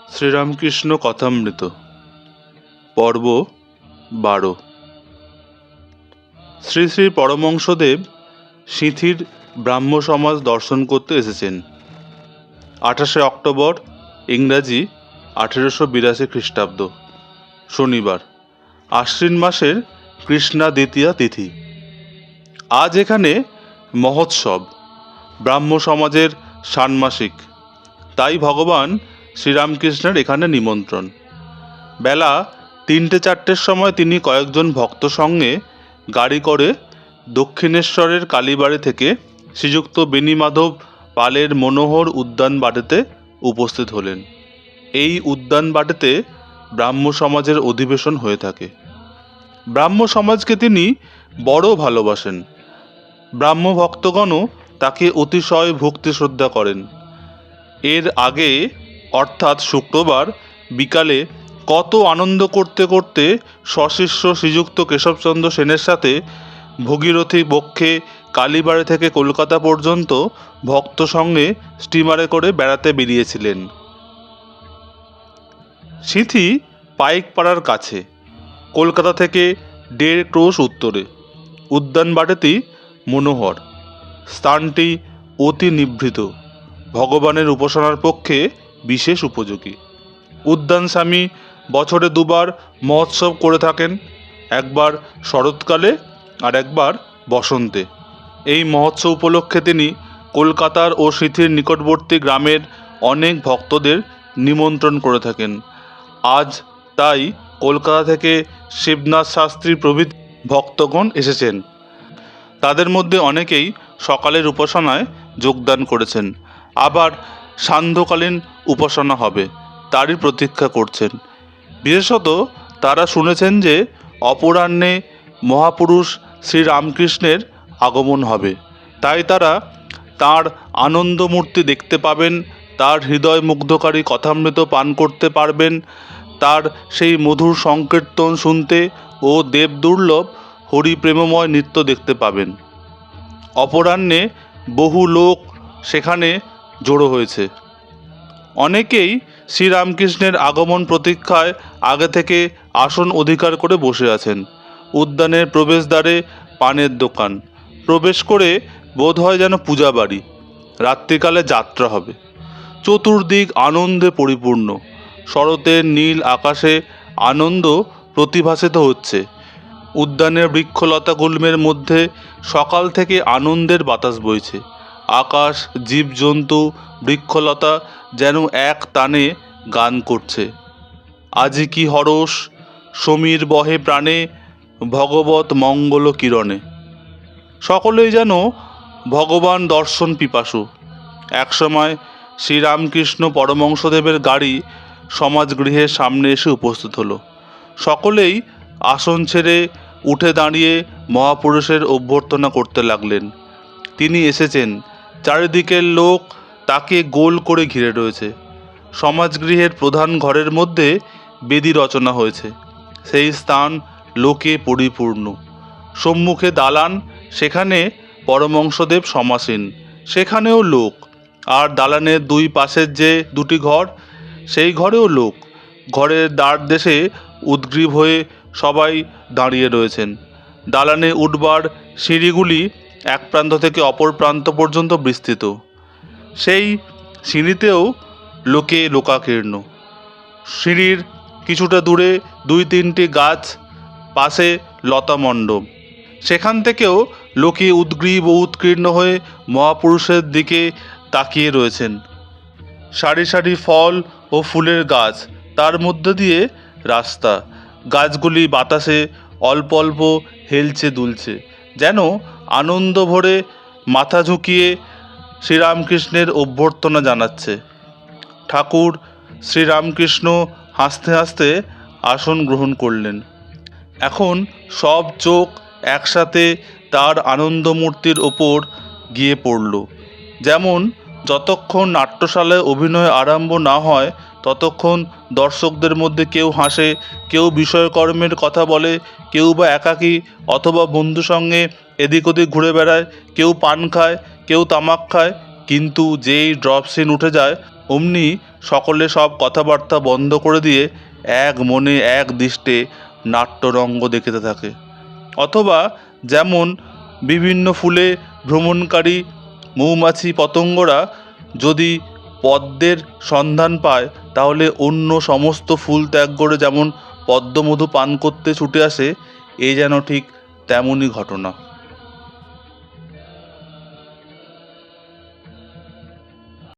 শ্রীরামকৃষ্ণ কথামৃত পর্ব 12। শ্রী শ্রী পরমহংসদেব সিঁথির ব্রাহ্ম সমাজ দর্শন করতে এসেছেন। 28শে অক্টোবর, ইংরাজি 1882 খ্রিস্টাব্দ, শনিবার, আশ্বিন মাসের কৃষ্ণা দ্বিতীয়া তিথি। আজ এখানে মহোৎসব, ব্রাহ্ম সমাজের ষান্মাসিক, তাই ভগবান শ্রীরামকৃষ্ণের এখানে নিমন্ত্রণ। বেলা 3টে-4টের সময় তিনি কয়েকজন ভক্ত সঙ্গে গাড়ি করে দক্ষিণেশ্বরের কালীবাড়ি থেকে শ্রীযুক্ত বেণীমাধব পালের মনোহর উদ্যান বাটিতে উপস্থিত হলেন। এই উদ্যান বাটিতে ব্রাহ্ম সমাজের অধিবেশন হয়ে থাকে। ব্রাহ্ম সমাজকে তিনি বড় ভালোবাসেন। ব্রাহ্ম ভক্তগণও তাকে অতিশয় ভক্তি শ্রদ্ধা করেন। এর আগে অর্থাৎ শুক্রবার বিকালে কত আনন্দ করতে করতে সশিষ্য শ্রীযুক্ত কেশবচন্দ্র সেনের সাথে ভগীরথী বক্ষে কালীবাড়ি থেকে কলকাতা পর্যন্ত ভক্ত সঙ্গে স্টিমারে করে বেড়াতে বেরিয়েছিলেন। সিঁথি পাইকপাড়ার কাছে, কলকাতা থেকে 1.5 ক্রোশ উত্তরে। উদ্যানবাটিটি মনোহর, স্থানটি অতি নিভৃত, ভগবানের উপাসনার পক্ষে বিশেষ উপযোগী। উদ্যান স্বামী বছরে 2বার মহোৎসব করে থাকেন, একবার শরৎকালে আর একবার বসন্তে। এই মহোৎসব উপলক্ষে তিনি কলকাতার ও সিঁথির নিকটবর্তী গ্রামের অনেক ভক্তদের নিমন্ত্রণ করে থাকেন। আজ তাই কলকাতা থেকে শিবনাথ শাস্ত্রী প্রভৃতি ভক্তগণ এসেছেন। তাদের মধ্যে অনেকেই সকালের উপাসনায় যোগদান করেছেন, আবার সান্ধ্যকালীন উপাসনা হবে তারই প্রতীক্ষা করছেন। বিশেষত তারা শুনেছেন যে অপরাহ্নে মহাপুরুষ শ্রীরামকৃষ্ণের আগমন হবে, তাই তারা তাঁর আনন্দমূর্তি দেখতে পাবেন, তার হৃদয় মুগ্ধকারী কথামৃত পান করতে পারবেন, তার সেই মধুর সংকীর্তন শুনতে ও দেবদুর্লভ হরিপ্রেমময় নৃত্য দেখতে পাবেন। অপরাহ্নে বহু লোক সেখানে জড়ো হয়েছে। অনেকেই শ্রীরামকৃষ্ণের আগমন প্রতীক্ষায় আগে থেকে আসন অধিকার করে বসে আছেন। উদ্যানের প্রবেশদ্বারে পানের দোকান, প্রবেশ করে বোধ হয় যেন পূজা বাড়ি। রাত্রিকালে যাত্রা হবে। চতুর্দিক আনন্দে পরিপূর্ণ। শরতের নীল আকাশে আনন্দ প্রতিভাসিত হচ্ছে। উদ্যানের বৃক্ষলতা গুল্মের মধ্যে সকাল থেকে আনন্দের বাতাস বইছে। আকাশ, জীবজন্তু, বৃক্ষলতা যেন এক টানে গান করছে। আজি কি হরষ, সমীর বহে প্রাণে, ভগবত মঙ্গল কিরণে। সকলেই যেন ভগবান দর্শন পিপাসু। একসময় শ্রীরামকৃষ্ণ পরমহংসদেবের গাড়ি সমাজগৃহের সামনে এসে উপস্থিত হলো। সকলেই আসন ছেড়ে উঠে দাঁড়িয়ে মহাপুরুষের অভ্যর্থনা করতে লাগলেন। তিনি এসেছেন, চারিদিকের লোক তাকে গোল করে ঘিরে রয়েছে। সমাজগৃহের প্রধান ঘরের মধ্যে বেদি রচনা হয়েছে, সেই স্থান লোকে পরিপূর্ণ। সম্মুখে দালান, সেখানে পরমহংসদেব সমাসীন, সেখানেও লোক। আর দালানের 2 পাশের যে 2টি ঘর, সেই ঘরেও লোক। ঘরের দ্বার দেশে উদ্গ্রীব হয়ে সবাই দাঁড়িয়ে রয়েছেন। দালানে উঠবার সিঁড়িগুলি এক প্রান্ত থেকে অপর প্রান্ত পর্যন্ত বিস্তৃত। সেই সিঁড়িতেও লোকে লোকাকীর্ণ। সিঁড়ির কিছুটা দূরে 2-3টি গাছ, পাশে লতামণ্ডপ, সেখান থেকেও লোকে উদ্গ্রীব ও উৎকীর্ণ হয়ে মহাপুরুষের দিকে তাকিয়ে রয়েছেন। সারি সারি ফল ও ফুলের গাছ, তার মধ্যে দিয়ে রাস্তা। গাছগুলি বাতাসে অল্প অল্প হেলছে দুলছে, যেন আনন্দ ভরে মাথা ঝুঁকিয়ে শ্রীরামকৃষ্ণের অভ্যর্থনা জানাচ্ছে। ঠাকুর শ্রীরামকৃষ্ণ হাসতে হাসতে আসন গ্রহণ করলেন। এখন সব চোখ একসাথে তার আনন্দমূর্তির ওপর গিয়ে পড়ল। যেমন যতক্ষণ নাট্যশালায় অভিনয় আরম্ভ না হয় ততক্ষণ দর্শকদের মধ্যে কেউ হাসে, কেউ বিষয়কর্মের কথা বলে, কেউ বা একাকী অথবা বন্ধু সঙ্গে এদিক ওদিক ঘুরে বেড়ায়, কেউ পান খায়, কেউ তামাক খায়। কিন্তু যেই ড্রপ সিন উঠে যায় অমনি সকলে সব কথাবার্তা বন্ধ করে দিয়ে এক মনে এক দৃষ্টে নাট্যরঙ্গ দেখিতে থাকে। অথবা যেমন বিভিন্ন ফুলে ভ্রমণকারী মৌমাছি পতঙ্গরা যদি পদ্মের সন্ধান পায় তাহলে অন্য সমস্ত ফুল ত্যাগ করে যেমন পদ্মমধু পান করতে ছুটে আসে, এই যেন ঠিক তেমনই ঘটনা।